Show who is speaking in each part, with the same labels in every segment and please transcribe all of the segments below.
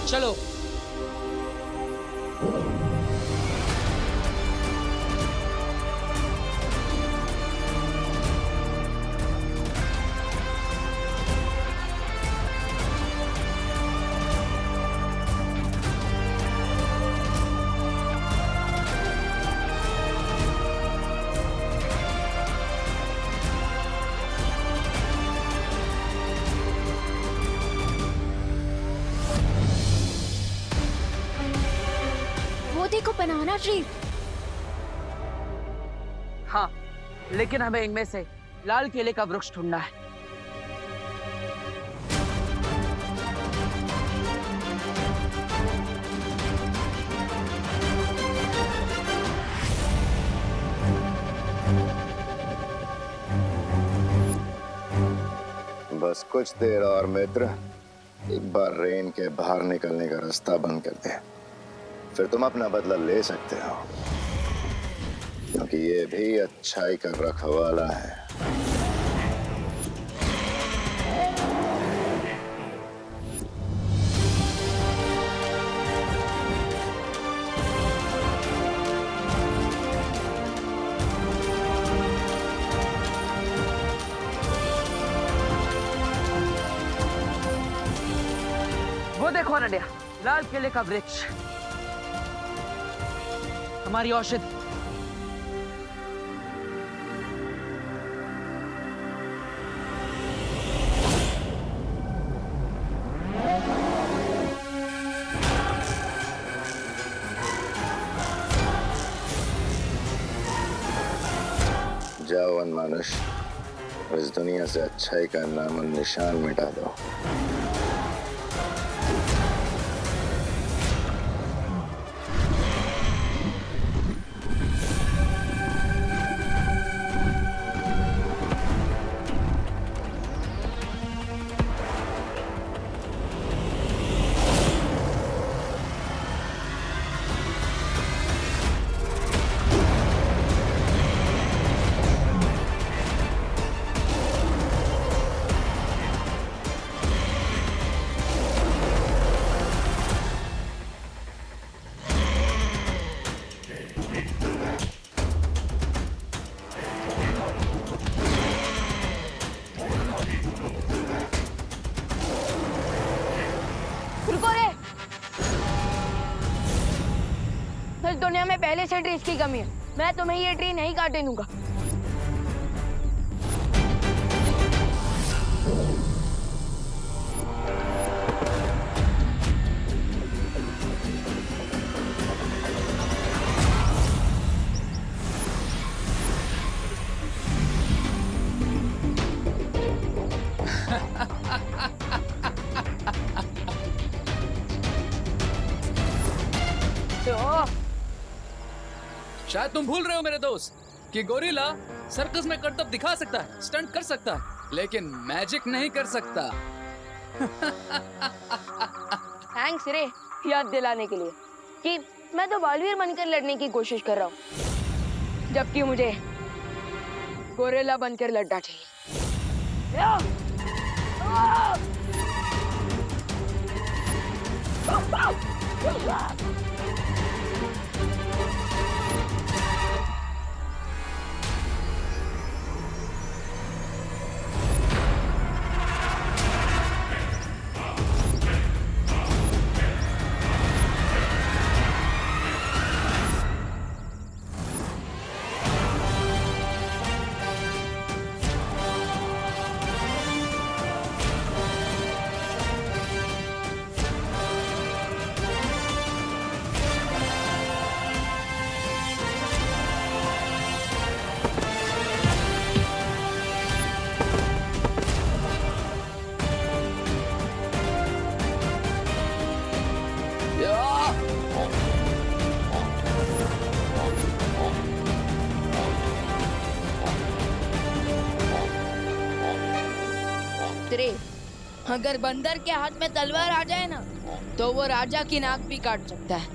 Speaker 1: चलो।
Speaker 2: मोदी को बनाना ट्री।
Speaker 1: हाँ, लेकिन हमें इनमें से लाल केले का वृक्ष ढूंढना है।
Speaker 3: बस कुछ देर और मित्र, एक बार रेन के बाहर निकलने का रास्ता बंद कर दे, फिर तुम अपना बदला ले सकते हो, क्योंकि ये भी अच्छाई का रखवाला है।
Speaker 1: वो देखो नडिया, लाल केले का वृक्ष, हमारी औषधि।
Speaker 3: जाओ वनमानुष, इस दुनिया से अच्छाई का नाम और निशान मिटा दो।
Speaker 2: रुको रे। इस दुनिया में पहले से ट्रीज की कमी है, मैं तुम्हें ये ट्री नहीं काटने दूंगा।
Speaker 4: शायद तुम भूल रहे हो मेरे दोस्त कि गोरिल्ला सर्कस में करतब दिखा सकता है, स्टंट कर सकता है, लेकिन मैजिक नहीं कर सकता।
Speaker 2: थैंक्स रे याद दिलाने के लिए कि मैं तो बालवीर बनकर लड़ने की कोशिश कर रहा हूँ, जबकि मुझे गोरिल्ला बनकर लड़ना चाहिए। रे, अगर बंदर के हाथ में तलवार आ जाए ना, तो वो राजा की नाक भी काट सकता है,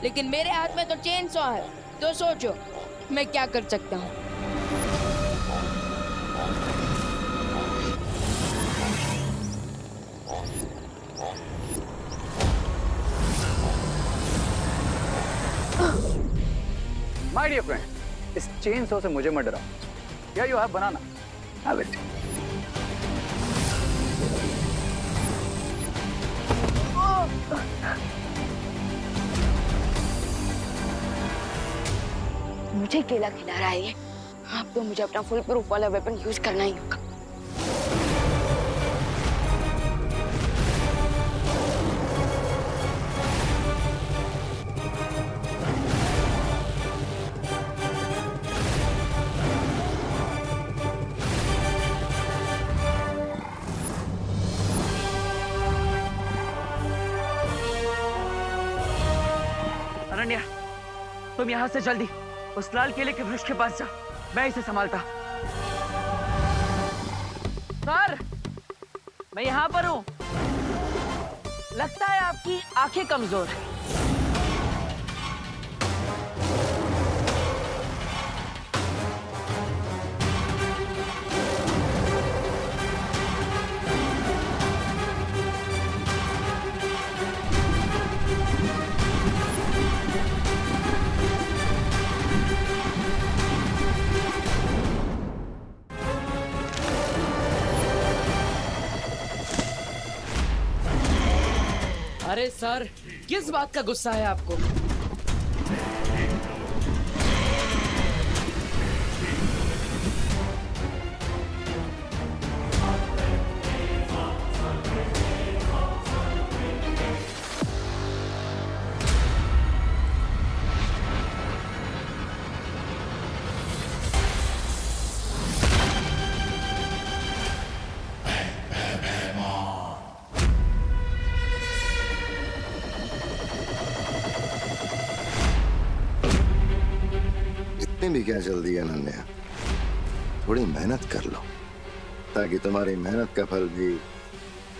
Speaker 2: लेकिन मेरे हाथ में तो चेन सॉ है, तो सोचो मैं क्या कर सकता हूँ।
Speaker 5: माय डियर फ्रेंड, इस चेन सॉ से मुझे मत डराओ। या you have banana, have it.
Speaker 2: मुझे केला खिला रहा है ये। अब तो मुझे अपना फुल प्रूफ वाला वेपन यूज करना ही होगा।
Speaker 1: अनन्या, तुम यहाँ से जल्दी उस लाल केले के वृक्ष के पास जा, मैं इसे संभालता। सर, मैं यहाँ पर हूँ। लगता है आपकी आंखें कमजोर है।
Speaker 4: अरे सर, किस बात का गुस्सा है आपको?
Speaker 3: इतनी भी क्या जल्दी है अनन्या, थोड़ी मेहनत कर लो ताकि तुम्हारी मेहनत का फल भी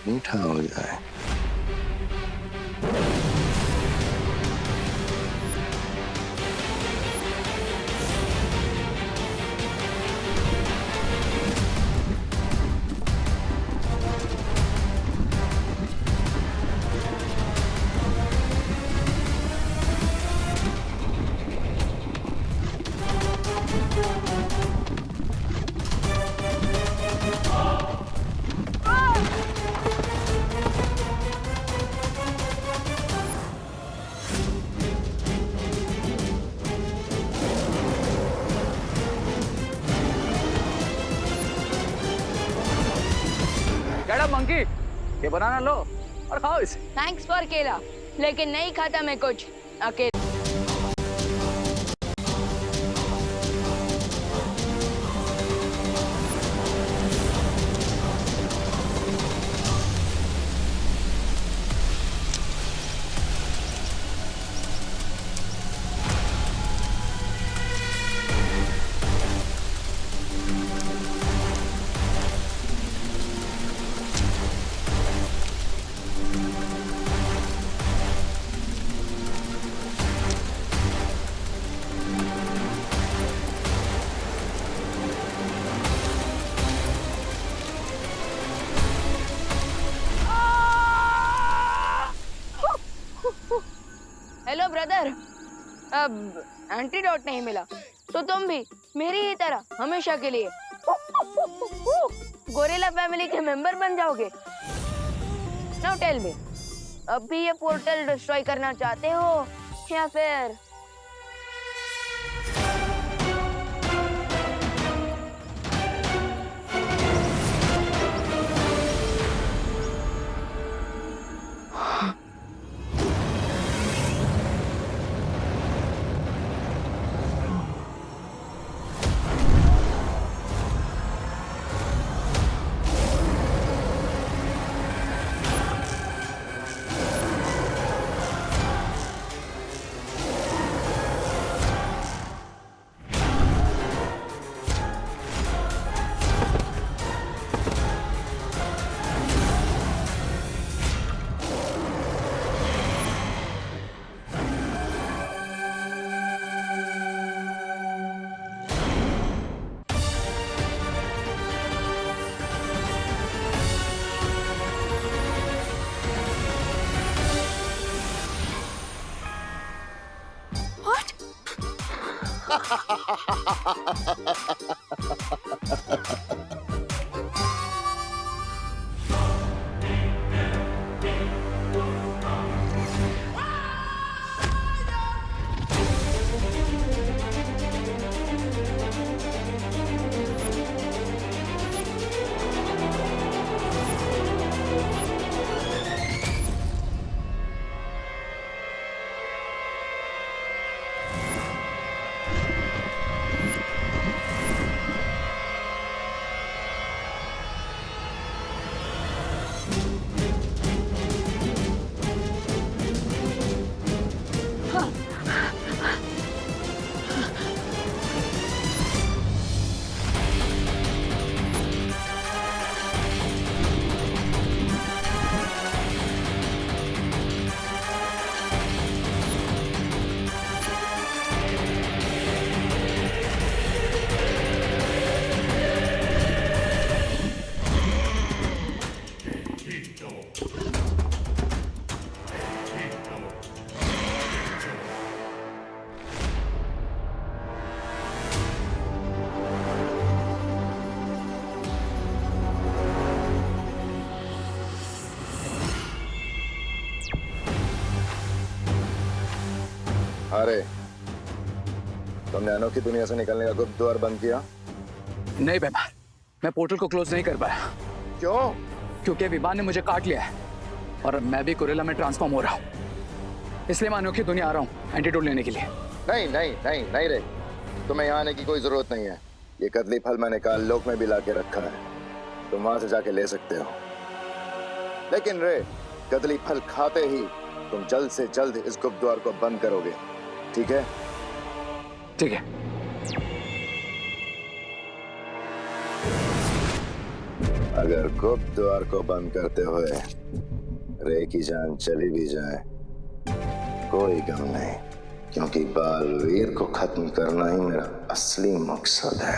Speaker 3: मीठा हो जाए।
Speaker 5: मंकी, ये बनाना लो और खाओ इसे।
Speaker 2: थैंक्स फॉर केला, लेकिन नहीं खाता मैं कुछ अकेले। हेलो ब्रदर, अब एंटीडोट नहीं मिला तो तुम भी मेरी ही तरह हमेशा के लिए गोरिल्ला फैमिली के मेंबर बन जाओगे। नाउ टेल मी, अब भी ये पोर्टल डिस्ट्रॉय करना चाहते हो या फिर
Speaker 3: अरे तुमने अनोखी दुनिया से निकलने का गुप्त द्वार बंद किया?
Speaker 5: नहीं व्यापार, मैं पोर्टल को क्लोज नहीं कर पाया
Speaker 3: क्यों?
Speaker 5: क्योंकि विमान ने मुझे काट लिया है और अब मैं भी गोरिल्ला में ट्रांसफॉर्म हो रहा हूँ। इसलिए मैं अनोखी दुनिया आ रहा हूँ एंटीडोट लेने के लिए।
Speaker 3: नहीं नहीं नहीं नहीं रे, तुम्हें यहाँ आने की कोई जरूरत नहीं है। ये कदली फल मैंने काल लोक में भी ला के रखा है, तुम वहां से जाके ले सकते हो। लेकिन रे, कदली फल खाते ही तुम जल्द से जल्द इस गुप्त द्वार को बंद करोगे, ठीक है?
Speaker 5: ठीक है।
Speaker 3: अगर गुप्त द्वार को बंद करते हुए रे की जान चली भी जाए कोई गम नहीं, क्योंकि बालवीर को खत्म करना ही मेरा असली मकसद है।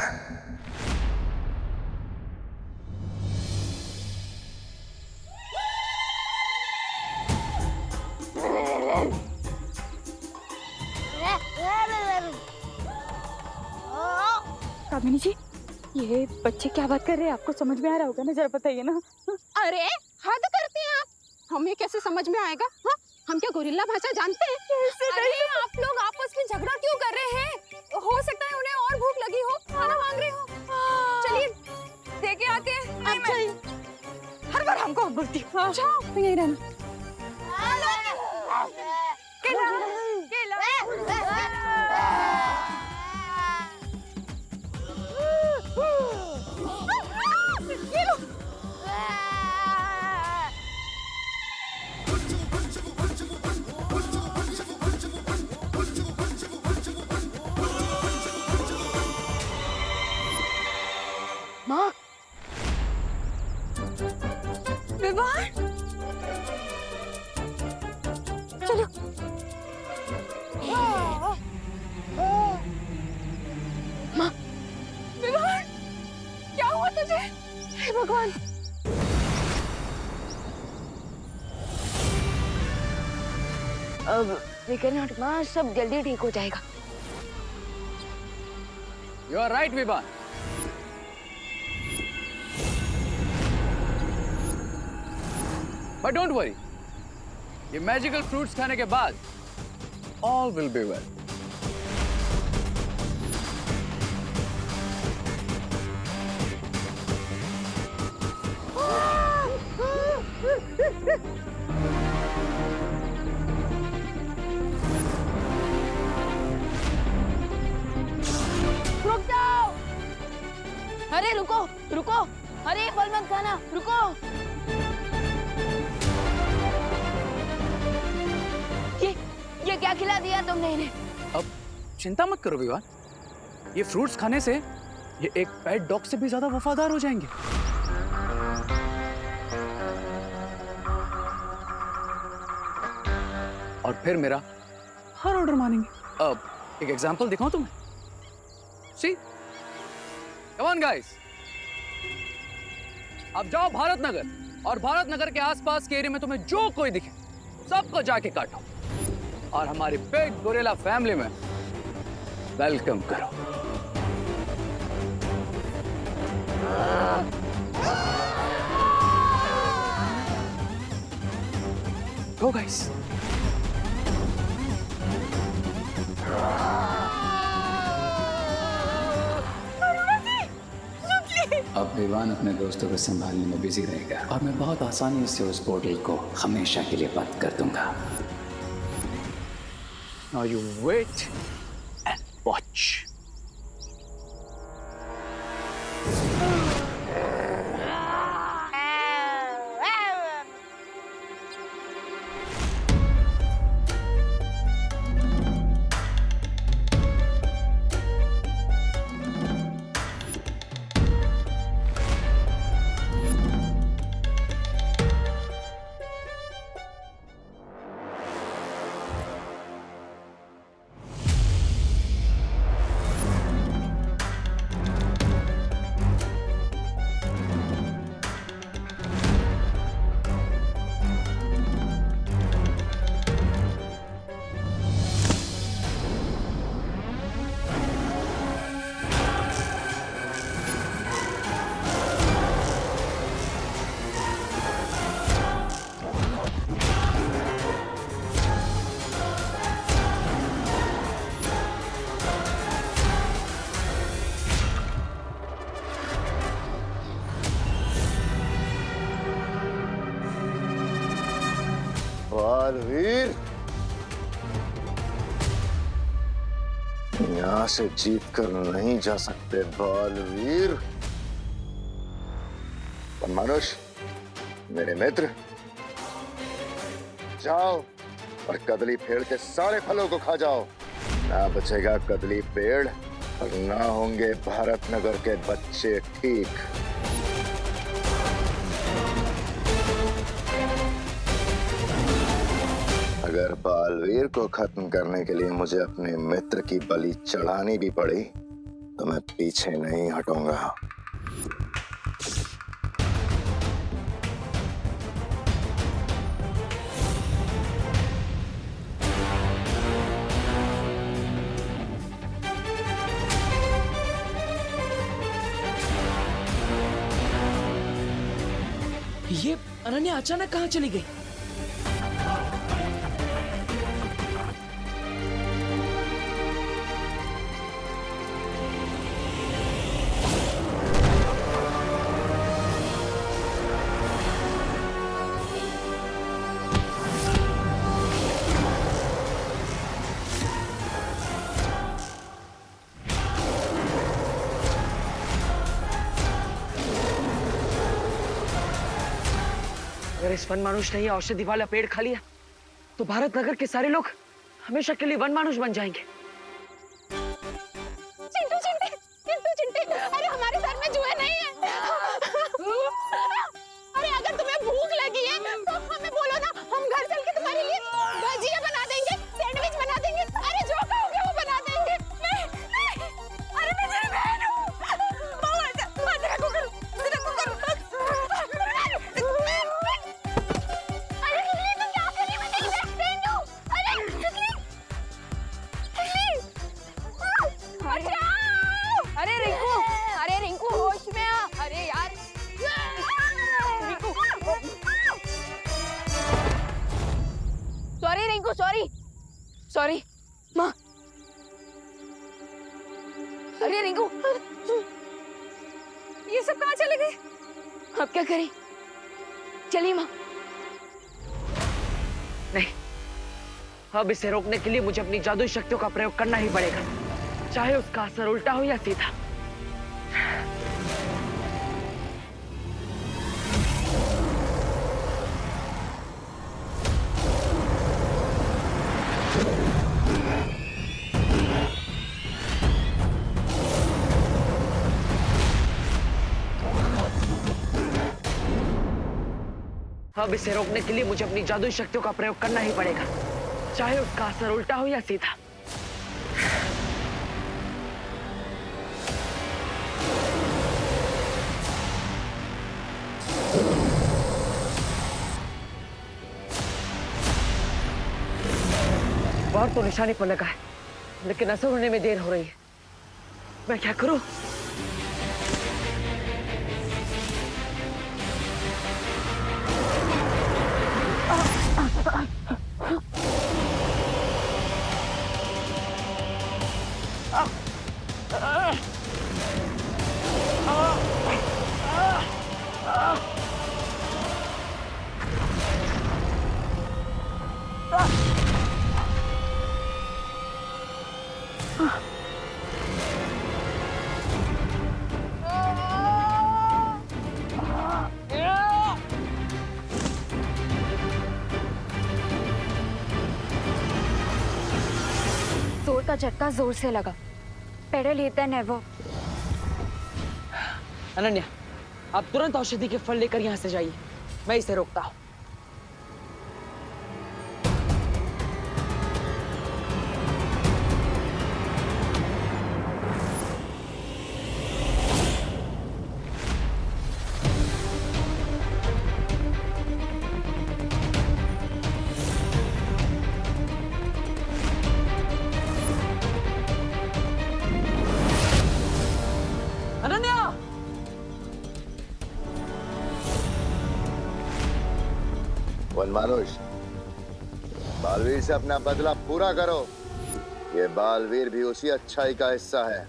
Speaker 6: कामिनी जी, ये बच्चे क्या बात कर रहे हैं? आपको समझ में आ रहा होगा ना, जरा बताइए ना।
Speaker 7: अरे हद करते हैं आप, हमें कैसे समझ में आएगा? हाँ, हम क्या गोरिल्ला भाषा जानते हैं? अरे आप लोग आपस में झगड़ा क्यों कर रहे हैं? हो सकता है उन्हें और भूख लगी हो, खाना मांग रहे हो। चलिए देके आते हैं। अच्छा, हर बार हमको बोलती हो। जाओ, तो यहीं रहना। केला, केला। ये लो।
Speaker 2: माँ, विवाह,
Speaker 6: चलो।
Speaker 2: माँ, विवाह, क्या हुआ तुझे? हे भगवान! अब फिकर नॉट माँ, सब जल्दी ठीक हो जाएगा।
Speaker 5: यू आर राइट विमान। बट डोंट वरी, ये मैजिकल फ्रूट्स खाने के बाद ऑल विल बी वेल।
Speaker 2: रुक जाओ! अरे रुको, रुको! अरे फल मत खाना, रुको! ये क्या खिला दिया तुमने इन्हें?
Speaker 5: अब चिंता मत करो विवान, ये फ्रूट्स खाने से ये एक पेट डॉग से भी ज्यादा वफादार हो जाएंगे। और फिर मेरा हर ऑर्डर मानेंगे। अब एक एग्जांपल दिखाऊं तुम्हें? सी, कम ऑन गाइस, अब जाओ भारत नगर और भारत नगर के आसपास के एरिया में तुम्हें जो कोई दिखे सबको जाके काटो और हमारी बिग गोरिल्ला फैमिली में वेलकम करो। Go guys.
Speaker 8: अब विवान अपने दोस्तों को संभालने में बिजी रहेगा और मैं बहुत आसानी से उस पोर्टल को हमेशा के लिए बंद कर दूंगा।
Speaker 5: Now you wait and watch.
Speaker 3: Baalveer, यहां से जीत कर नहीं जा सकते बालवीर। मानुष, मेरे मित्र, जाओ और कदली पेड़ के सारे फलों को खा जाओ। ना बचेगा कदली पेड़ और ना होंगे भारत नगर के बच्चे ठीक। अगर बालवीर को खत्म करने के लिए मुझे अपने मित्र की बलि चढ़ानी भी पड़ी तो मैं पीछे नहीं हटूंगा।
Speaker 1: ये अनन्या अचानक कहाँ चली गई? अगर इस वन मानुष ने ये औषधि वाला पेड़ खा लिया तो भारत नगर के सारे लोग हमेशा के लिए वन मानुष बन जाएंगे।
Speaker 7: चिंटू चिंटे, चिंटू चिंटे, अरे हमारे सर में जुए नहीं है। अरे अगर तुम्हें भूख लगी है तो हमें बोलो ना, हम घर चल के तुम्हारे लिए भजिया बना देंगे, सैंडविच बना देंगे। अरे जो कहोगे वो बना देंगे। नहीं, नहीं, अरे मैं तेरी बहन हूँ। तेरा कुकर, तेरा कुकर। अरे ये तो क्या करने में मेरी बेस्ट फ्रेंड हूँ। अरे
Speaker 2: अरे रिंकू, अरे रिंकू होश में आ। अरे यार Rinku, sorry Rinku, sorry sorry माँ। अरे रिंकू,
Speaker 7: ये सब कहाँ चले गए?
Speaker 2: अब क्या करें? चलिए माँ।
Speaker 1: नहीं, अब इसे रोकने के लिए मुझे अपनी जादुई शक्तियों का प्रयोग करना ही पड़ेगा, चाहे उसका असर उल्टा हो या सीधा। अब इसे रोकने के लिए मुझे अपनी जादुई शक्तियों का प्रयोग करना ही पड़ेगा, चाहे उसका असर उल्टा हो या सीधा। बाहर तो निशाने पर लगा है, लेकिन असर होने में देर हो रही है। मैं क्या करूं?
Speaker 6: जोर का झटका जोर से लगा। Pedal hit never.
Speaker 1: अनन्या, आप तुरंत औषधि के फल लेकर यहाँ से जाइए, मैं इसे रोकता हूँ। अनन्या!
Speaker 3: वन मानुष, बालवीर से अपना बदला पूरा करो। ये बालवीर भी उसी अच्छाई का हिस्सा है